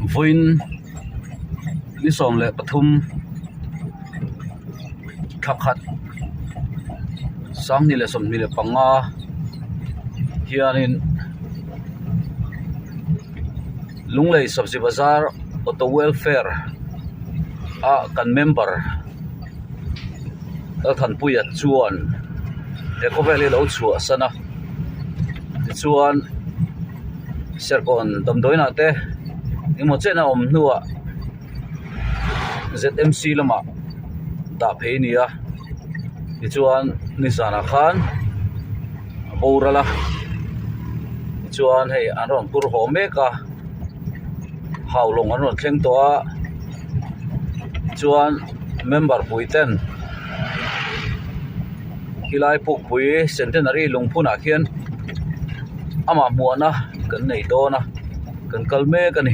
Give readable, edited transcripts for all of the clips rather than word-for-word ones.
voin ni som le pathum khap khat sang ni le som ni le panga hianin lunglei sabji bazar auto welfare a kan member a than puya chuan eko veli lo chua sana chuan serpon damdoina te imo chena om nuwa ZMC lama da pheinia chuan nisana khan borala chuan hei anron tur homeka haulong anron thleng to a chuan member puiten hilai puk pui centenary lungphuna khian ama muana kan nei dona kan kalme kani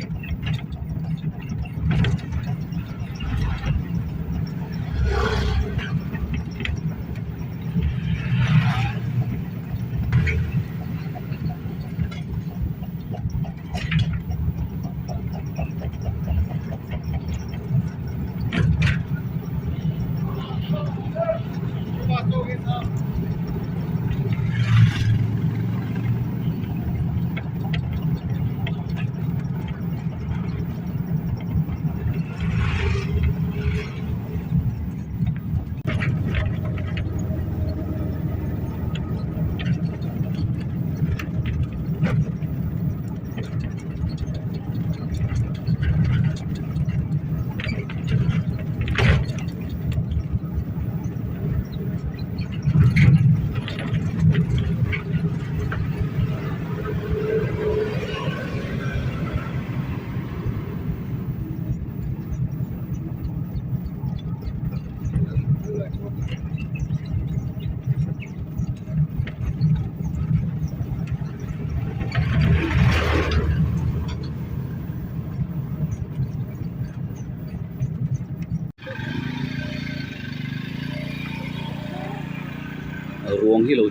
ruộng hi lo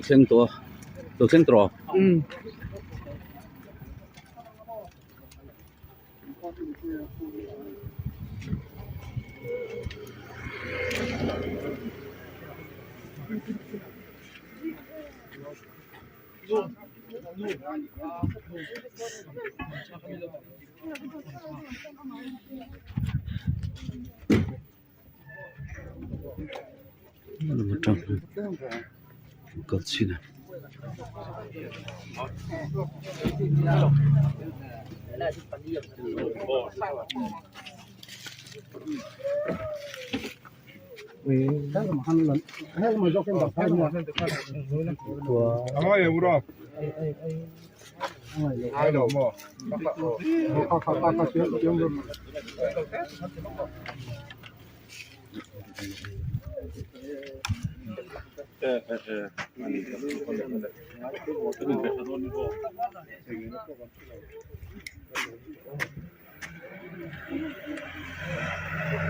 thleng tro Godzina.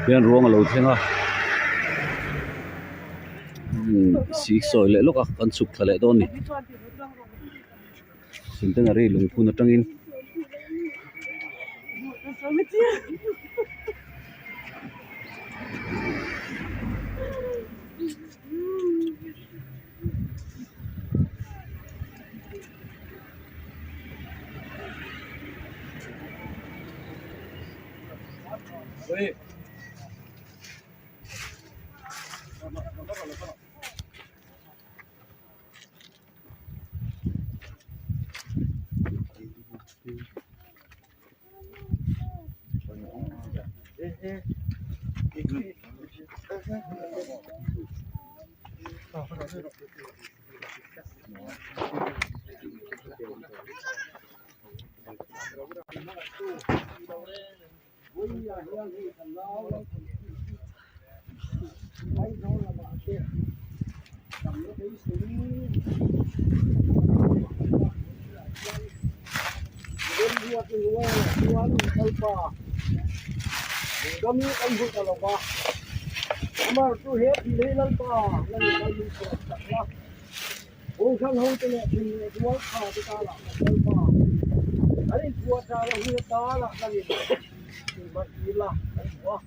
Bên ruộng là lâu thế nào? Xí sỏi lại lúc à, con sụp lại đôn này. Xin tên là đi lùng phun ở trong in. Oi. Kami ang buka loba. Amar tu he dilelan pa, lan bayu sa. O sang hong tele ni dual kha ta la pa. อันนี้ตัวจาระหัวตาละนั่นเองมันอีละวะ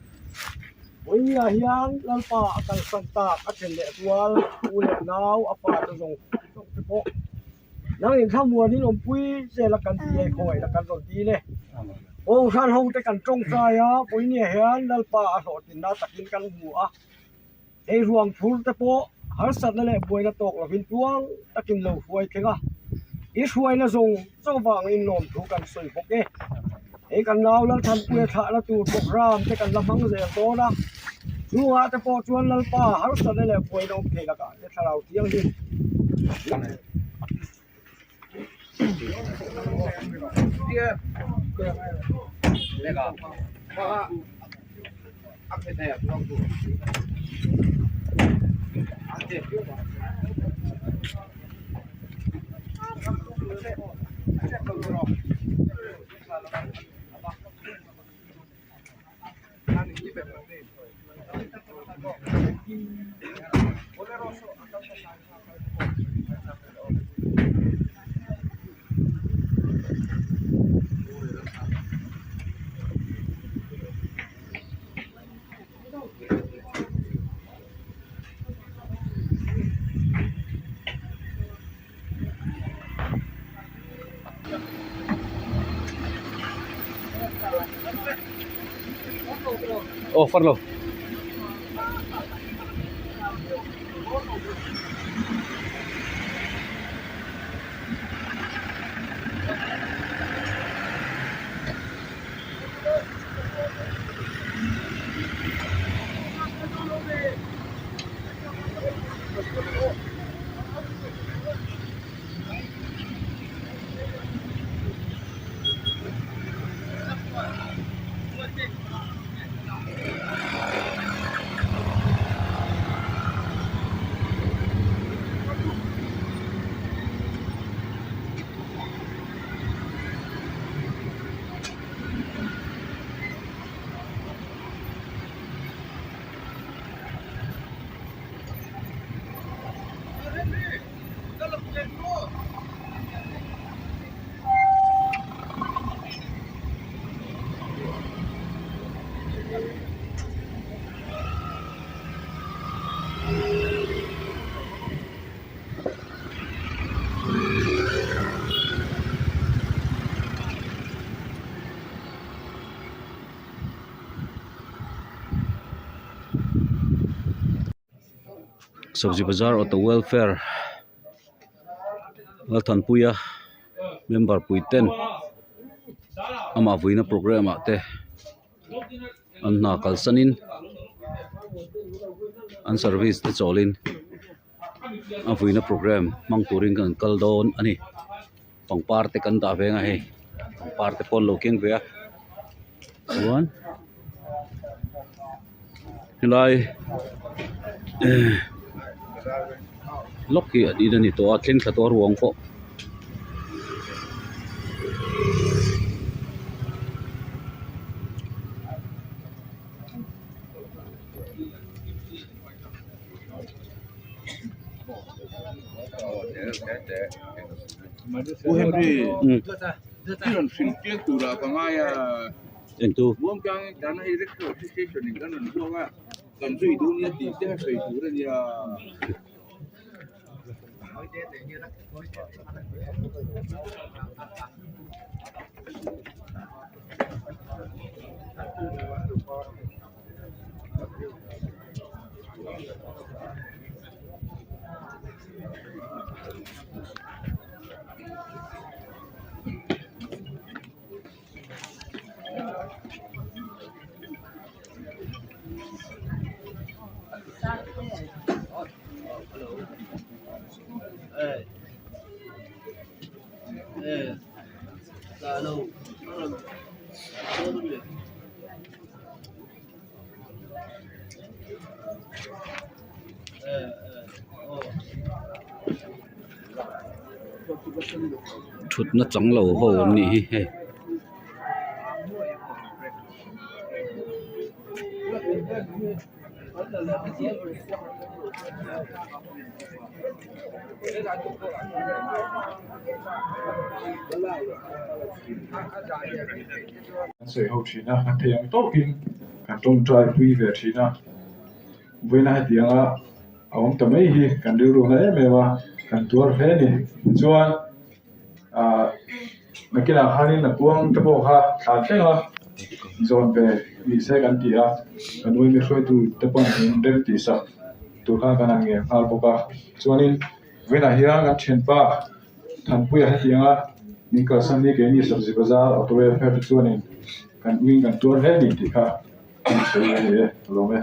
วันนี้เฮียนลันป่ากันสันตากอัจฉริยะตัวอุเลนาวอปาจะส่งเฉพาะนั่งเองข้ามวัวนี่ลมปุ้ยเจละกันตีไอ้คอยละกันรถดีเลยโอ้ท่านห้องแต่กันจงใจอ่ะปุ้ยเนี่ยเฮียนลันป่าสอดินนาตะกินกันหัวไอ้รวงพูดแต่โปหาสัตว์นั่นแหละบวยละตกละพินตวงตะกินเหลวฟวยเถอะอีช่วยนะส่งเจ้าวังอินนมถูกกันสื่อพวกเอ้กันนาวแล้วทันเปลือยถาละตูดพวกรามแต่กันละมังเสียโตนะรู้ว่าแต่พอชวนลันป่าหาสัตว์นั่นแหละบวยนมเถอะกันจะเราเที่ยงดินี่ก็เพราะว่าอัพเดทลองดูอัพเดทโอ้ฟังโลSabji Bazar Auto Welfare Lalthan Puya member Puiten ama vuina program ate anna kalsanin an service te cholin a vuina program mangturing kan kaldon ani pangpar te kan da venga he pangpar te pon lokeng ve one hilai Loki di dan itu akhirnya satu ruang kok. Bu Henry, iron filter tu lah pangaya. Itu. Buang kang tanah elektro station ni kan nanti kan tu dunia tidak saya tu dia. Chút nó trắng lầu hồ nỉ he. sợi hậu chỉ na hạt thèm tốt kinh cả trong trai quý về chỉ na với na tiếng à ông tầm ấy hi cần điều đồ này mà cần tuột thế này chuan mấy cái nào hai là buông cái bộ ha thà thế là dọn về vì sẽ cần tiền cần nuôi mấy khối tu tập quan điểm đẹp tí sao tu khá cần ăn nghe hal bộ ba chuan in với na hi ngắt chen pa thằng bùi hai tiếng à mình có sẵn đi cái này sắp xếp bazar auto welfare chuan in cần win cần tuột hết đi thì khá sẽ như thế luôn đấy.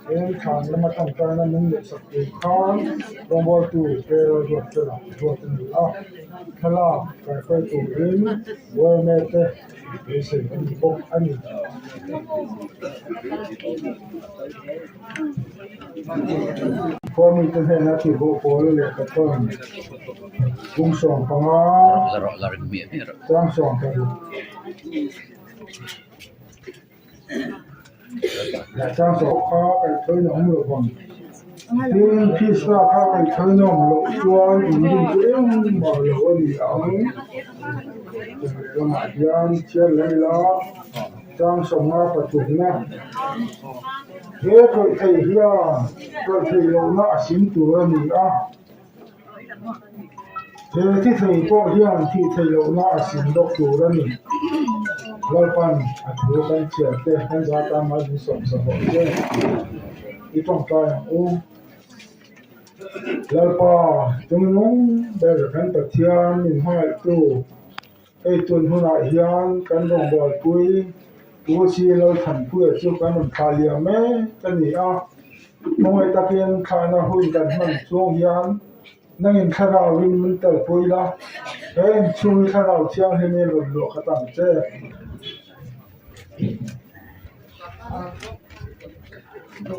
Em khám là mà thằng trai nó mình được sắp tới khám đồng bộ tụ về ruột trở lại ruột từ đó thế là phải tụ đến vừa mẹ thế để xử lý bốc anh con mình tên là chỉ bộ phố là cái con cung sòng phong á trang sòng cái là trang sòng khó cái thứ nó không được còn nhưng khi sao khó cái thứ nó không được cho những cái mà lỗ thì ống rồi mà gian chia lấy đó trang sòng nó phải chụp nha thế rồi thầy here rồi thầy nó xin tuổi gì đó thế thì thầy có hiện thì thầy nó xin đọc tuổi đó nhỉ lâu pan thua pan chia thế hắn ra ta mà đi sống sống thế đi trong tay ô lâu pa chúng nó bây giờ hắn tập thiền mình hỏi tu cái tuần hôm nay hiện căn đồng bò cuối tôi chỉ lâu thành phố cho cái mình khai liệm mấy cái gì à mọi ta kiên khai nó hônกันมันช่วงยันนั่งอินข้าววินมันเติบโตละเฮ้ยช่วงข้าวเที่ยงให้เนี่ยหลุดหลุดขตั้งเจ้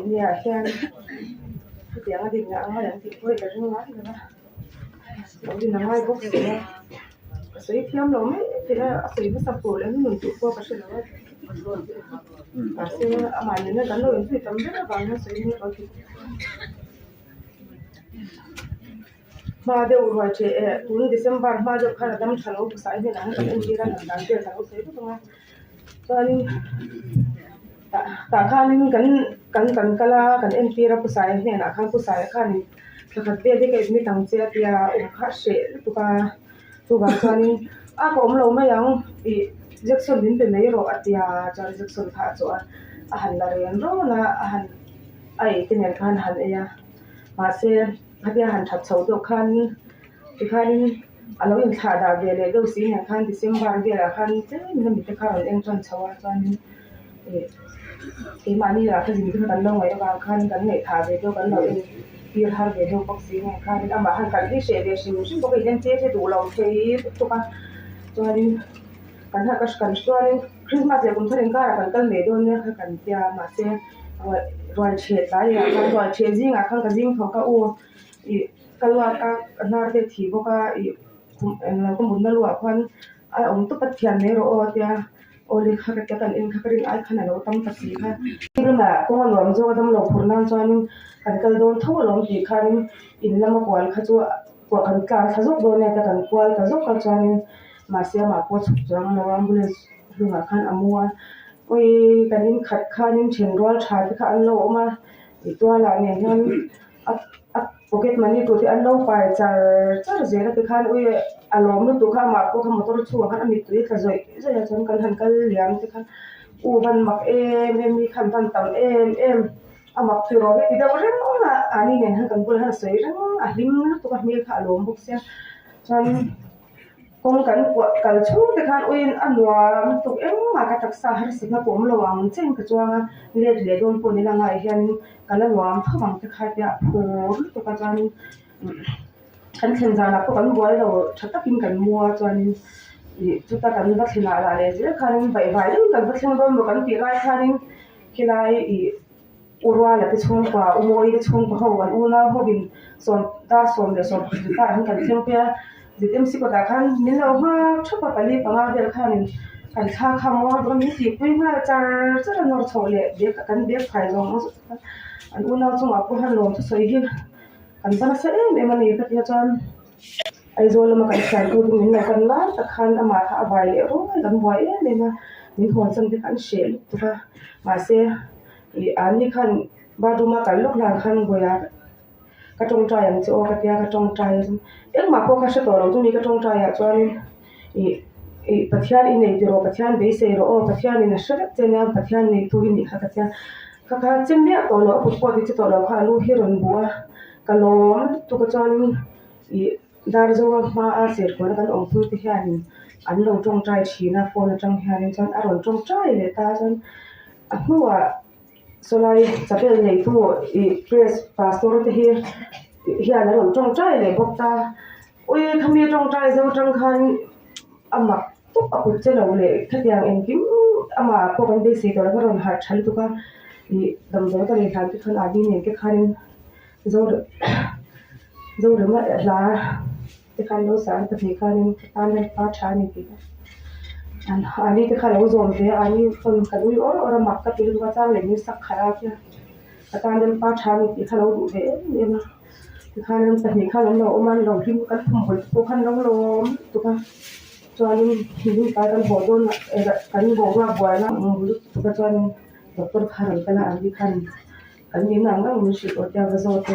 เนี่ยแค่เสียงดิ่งอ่ะเขาอย่างติดคุยกันทั้งนั้นเลยนะเราดิ่งน้อยพวกเสียสวยเทียมเราไม่ทีละสวยไม่สับปะแล้วมันหนุนตัวพวกก็ใช่แล้วPasti amalnya kan lo itu tambah banyak sih kalau Mada urut turun Desember mada kan adam kalau besar ni nak kan kira nak nanti kalau saya tu tengah soalnya tak kan kala kan empira besar ni nak kan besar kan lepas dia kayak ni tangcia dia khasih tu kan soalnya aku lo yang Jackson dinเป็นนายรออาจารย์ Jackson ท่าจวนอาหารละเรียนรู้นะอาหารไอ้ที่เนี่ยอาหารเอียมาเสียพัทยาอาหารทัดเสาตัวคันที่คันเราอย่างท่าดาวเวลดูสิเนี่ยคันที่เสียงบาร์เวลคันเจ้ามันมีแต่ข้าวเองจนเช้าจนที่มานี่ละคือสิ่งที่เราต้องไว้บางคันกันเนี่ยท่าเวลกันเราเองที่ท่าเวลบ็อกซิ่งเนี่ยคันอามาหันกันที่เสียเดียชิมชิมบอกให้เล่นเจ๊ดูเราใช้ตัวกันจนkan ha kan story Christmas ya kun tharin kara kan kal me don ne kan tia ma se roi che ta ya kan roi che jing a kan ka jing tho ka u I kalwa ka nar te thi bo ka I kum bun na lua khan a om to pathian ne ro o tia oli kha ka kan in kha rin ai khana lo tam ta si kha ri ma ko lom zo dam lo phurnan chuan kan kal don tho lom ti khan in lama kwal kha chu ko kan ka thazok do ne ka kan kwal ta zok ka chuan Masih mampu jangan orang boleh dengar kan amua, oi kanin kat kanin cendol cari kan lo mah itu ala ni kan pocket money to the unknown by char zera te khan ui alom no tu kha ma ko kha motor chu khan ami tu ka zoi zoi chon kan han kal liam te khan u van mak em mi khan van tam em amak tu ro ti da ren na ani nen han kan bul han soi ren a lim tu ka mi kha alom buk sia chan kong kan kal chu te khan uin anwa tu em ma ka taksa har singa pom lo wang chen ka chuanga le don po ni la ngai hian kala wam thawang te kha ya phur tu ka chan kan thlen jana ko kan buai lo thatakin kan mua chuan chu ta kan va thina la le je khan bai vai kan va thlen ron kan ti lai khan kilai urwa la te chung pa umoi te chung pa ho wan una ho bin son ta som le som ta han kan thlen pia jitem si ko ta khan min lo ha thopa pali panga bel khan kan tha khamo do mi ti pui ma char char nor chole be kan be phai long an una chung a ko han lo chu soi hi kan bana se em mani ka tia chan ai zol ma kan san tu min na kan la ta khan ama kha vai le ro kan buai le ma min hon sam te kan shel tu ka ma se ani khan ba du ma kan lok lan khan goya ka tong trai ang chu ka tia ka tong trai em ma ko ka se to lo tu mi ka tong trai ya chuan pathian in nei ro pathian be se ro pathian in a shara chena pathian nei tu in kha ka tia kha chen me to lo pu po ti to lo kha lu hi ron bua kalom tu ka chuan dar zo ma a ser ko kan ong tu ti hian an lo tong trai thina phone atang hian chuan a ron tong trai le ta chuan a hnuwa solai chapel nei tu press pastor te hi hian a ron tong trai le bok ta oi khami tong trai zo tang khan ama tu a ku che lo le thatiang en kim ama ko kan be se to la ron har thal tu ka dam do ta le khan ti khan adi ne ke khan zo ma la te khan lo san ta thi khan tan le pa tha ni ti an ani te khan lo zom ve ani kon kan ui or mak ka til wa chang le ni sak khara kya tan le pa tha ni ti khan lo du ve ne ma te khan ta ni khan lo man lo him kan thum bol ko khan lo tu ka chuan hin ka kan ho don kan ho wa bua na mul tu ka chuan doctor khan kana ani khan kan ni na ngang mi shi ko ta ga zo ta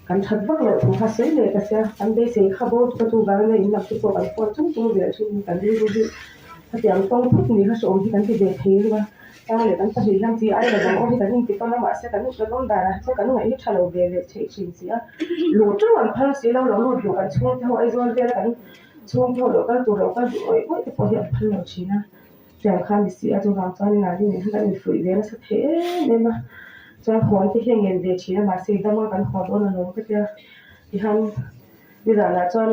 kan that bak lo tu ha sei le ka sia kan be sei kha bo tu tu ga na in na tu ko kan ko chung tu le chu kan ri ru ha tiang tong phut ni ha so hi kan ti be thei ba ta le kan ta hi lang ti ai la dong o hi kan ti ko na ma se kan ni ka dong da na so kan ngai thalo be le chei chin sia lo tu an phal se lo lo lo kan chung te ho ai zon be kan chung ho lo kan tu lo kan du oi oi te po hi phal lo china tiang khan ni si a chu wang chuan na ri ni kan ni frui ve na sa the ne ma chuan hon te hian ngen ve thina ma se dama kan ho don na lo ka tia ti han ni da la chuan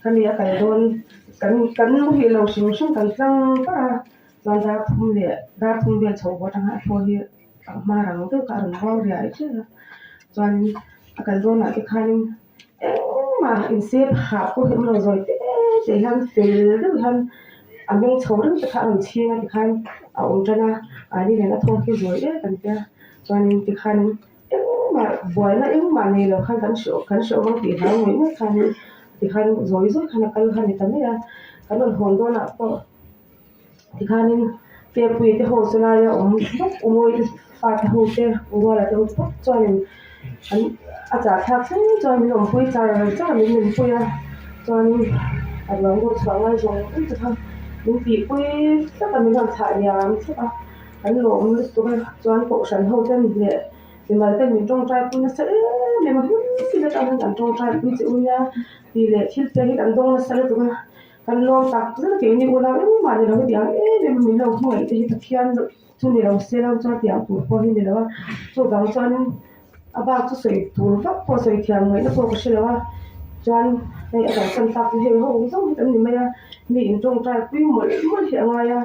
kan ni a kan don kan lu hi lo sim sum kan tlang pa chuan da phum ve chho bo tang ha fo hi ma rang tu ka ron ho ri ai chu chuan a kan don na ke khan ma in se ha ko him lo zoi te han fel du han ameng chho ring ta kha ron chi na khan a um tana ani le na thong ki zoi kan tia chuan ti khan ma boy na ma nei lo khan kan sho ma ti ha ngoi na khan ti khan zoi khan kal khan ni ta me ya kan hon do na ko ti khan pe pui te ho sala ya umoi fa ta ho te ro la te ho chuan an a cha thak sen chuan min om pui cha min pui ya chuan a lo go chang ai jong ti khan min pi pui sa ta min cha ya mi sa kan lo mi tu ka chuan ko san ho ten le ti mal ten min tong trai pui na sa le ma ti na ta kan tong trai pui chi uya ti le thil te hi kan dong na sa le tu kan lo tak zu ke ni ula ma ni lo dia le min lo hoi te hi ta khian chu ni lo se lo cha tiang tu ko ni lo chu gang chuan aba chu sei tur va po sei thiam ngai na po ko se lo chuan nei a kan tak he ho zo tan ni ma ya mi in tong trai pui mo hi anga ya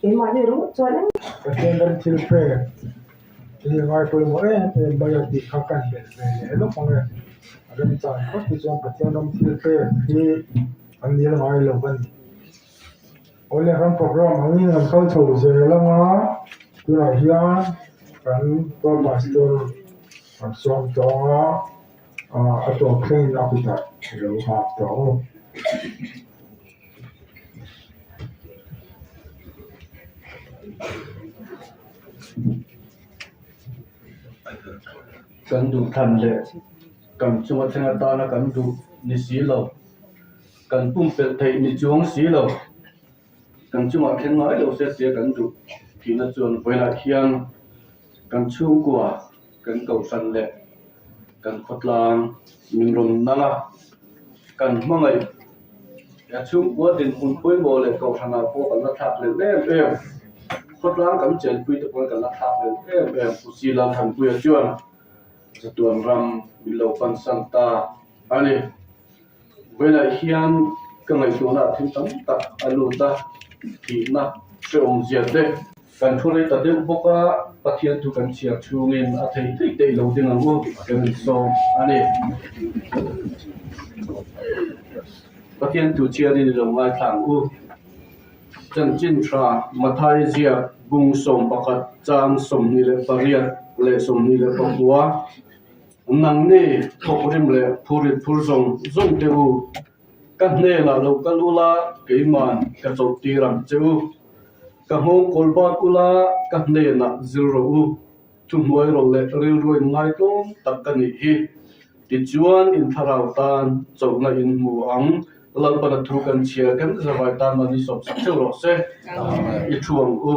e ma ni ro chuan Pathian dan thil pe ti ngai pui mo bayo ti kha kan be le lo pang ya ram chan ko ti chuan pathian dan thil pe hi an ni ngai lo ban ole ram program ani ngam khal chho je la ma tu na hian kan ko pastor an som to a to khen na ku ta lo ha to cần đủ thần lệ kan chunga thenga ta na kan du ni si lo kan pum pel thei ni chuang si lo kan chunga khen ngai lo se se kan du ki na chuan poina hian kan chung kwa kan kau san le kan khotlang min rom nala kan mangai ya chung kwa din hun poi bo le kau thana po kan la thak le em khotlang kan chen pui te pon kan la thak le em si la than pui chuan tuan ram bilo pan santa ani vela hian ka ngai tu na thin tam tak alu ta ki na seong zia de kan thule ta de boka pathian tu kan chia chungin a thei thei te lo ding ang mo kan so ani pathian tu chia ni lo ngai thang u chan chin tra mathai zia bung som pakat chang som ni le pariat le som ni le pakwa nang ne thokrim le phurit phurjong zong teu ka hne la lo kalula keiman ka chau ti ram cheu ka hong kolbat ula ka hne na zero u tu moi ro le ril roi ngai tom tak ka ni hi ti chuan in tharau tan chau na in mu ang lal pana thu kan chia kan zawai tan ma ni sop sak cheu ro se i thuang u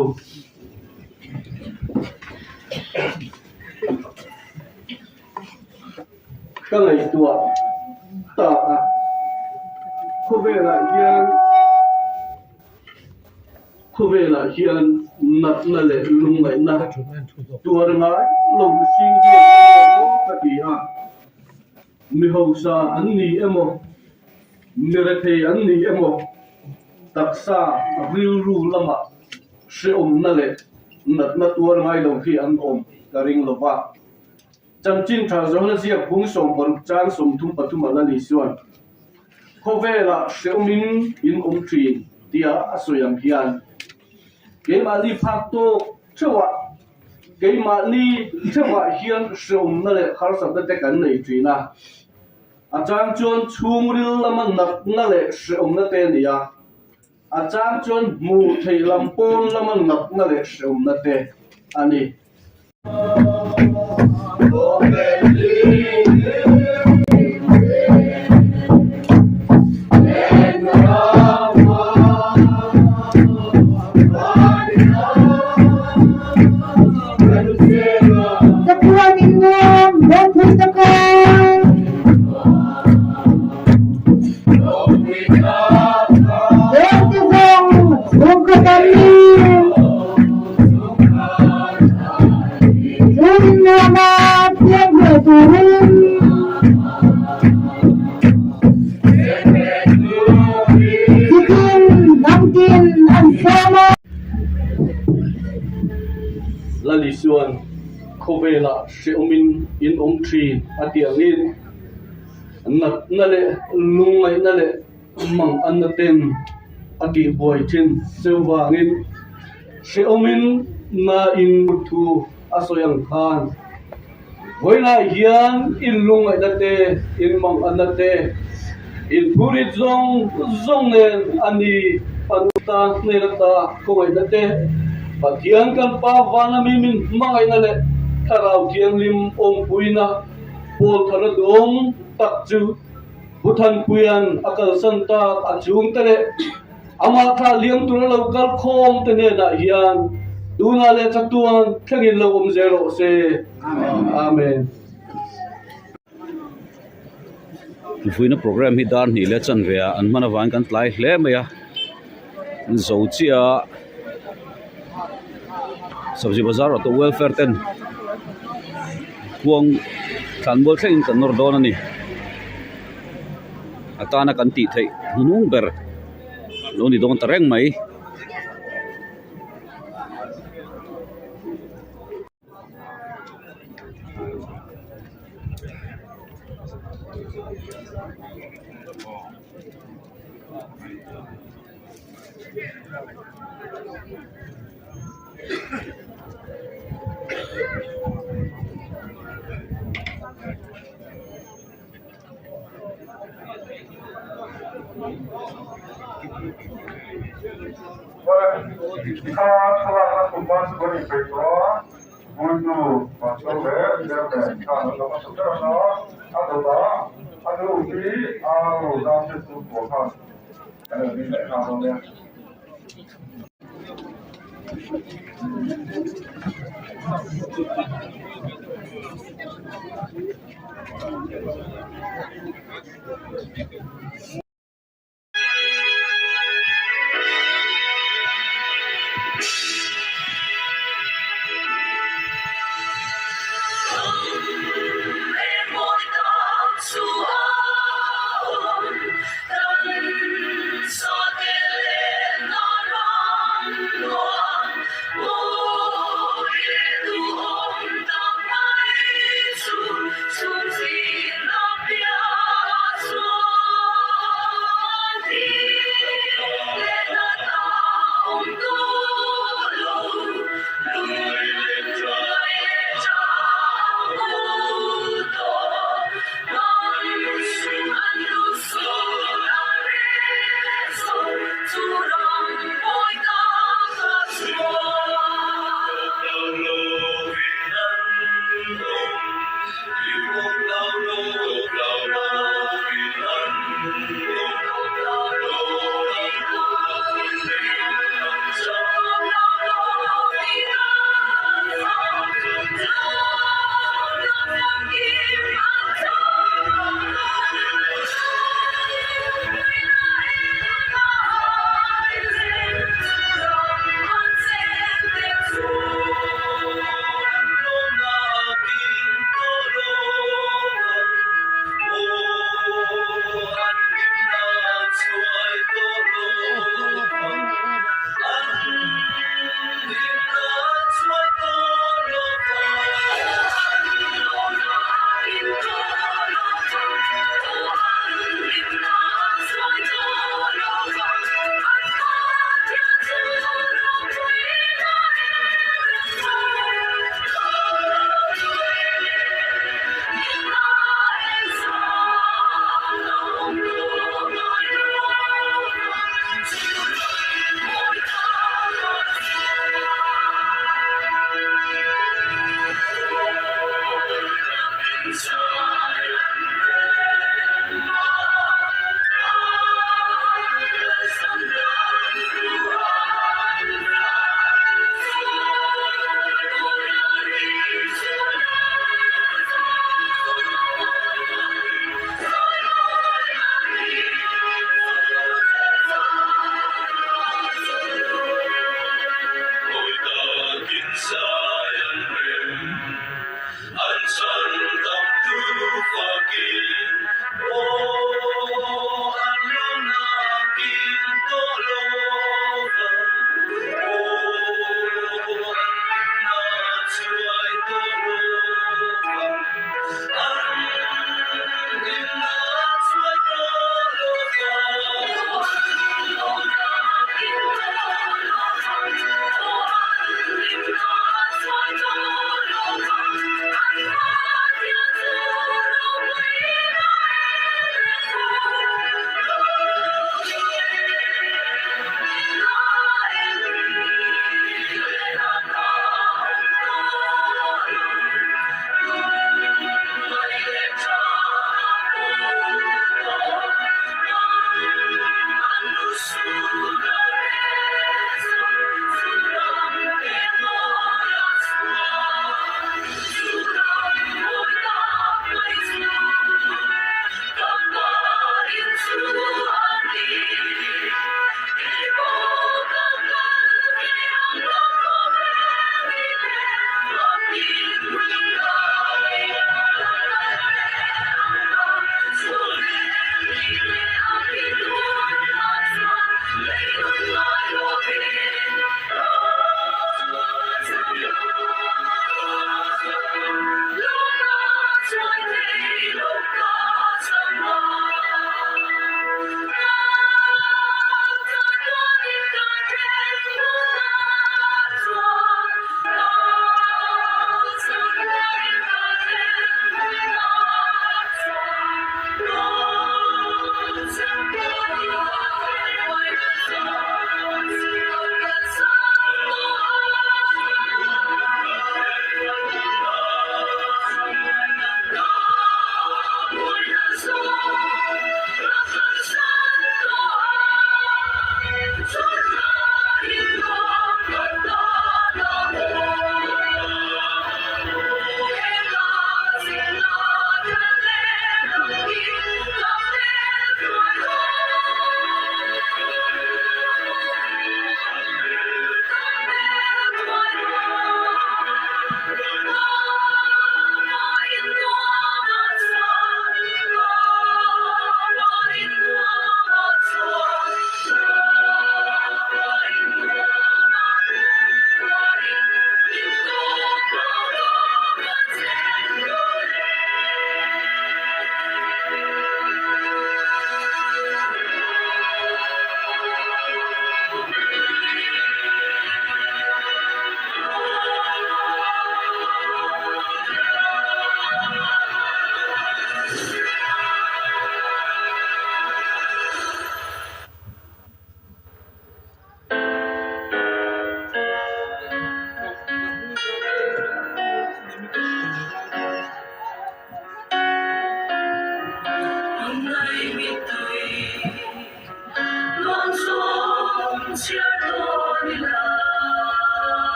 ka ngai tua ta khu về là hiền nặt là lệ lung lại nặt tua ngai lồng sinh hiền cái gì à mi hậu sa anh ni emo nere thei anh ni emo taksa riu ru lama se na lệ nặt na tua ngai lồng khi anh karing lova cham chin tha zo na sia bung som bor chang som thum pathum ala ni suan khovela seomin in trin tia asoyam hian ke ma li phak to chewa ke ma li chewa hian seom na le khar sa te kan nei trina a chang chon chung ril lama nak na le seom na te nia a chang chon mu thei lam pon lama nak na le seom na te ani lali suan khovela seomin in trin atiangin nat nale lungai nale mang anaten ati boy thin sewangin seomin na in thu asoyang khan voila hian in lungai nate in mang anate in purit zong nen ani panuta nerata koi nate pathian kan pa wana min mangai na le tharau thiang lim puina pol thara dom tak chu buthan puyan akal santa achung tele ama tha liam tur lo kal khom te ne na hian duna le chatuan thangin lo zero se amen fuina program hi dan ni le chan ve an mana wan kan tlai hle maya zo chia sabji bazar to welfare ten kuang kanbol thain kan nor don ani atana kan ti thei hunung ber lo ni don tareng mai Bueno, pasó a ver, ya me no lo pasó, pero no, a toda, a tu sí, a los datos tu coja. Cái này mình lại không nha.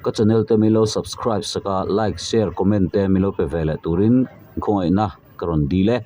ka channel te milo subscribe saka like share comment te milo pe vele turin khongai na karon dile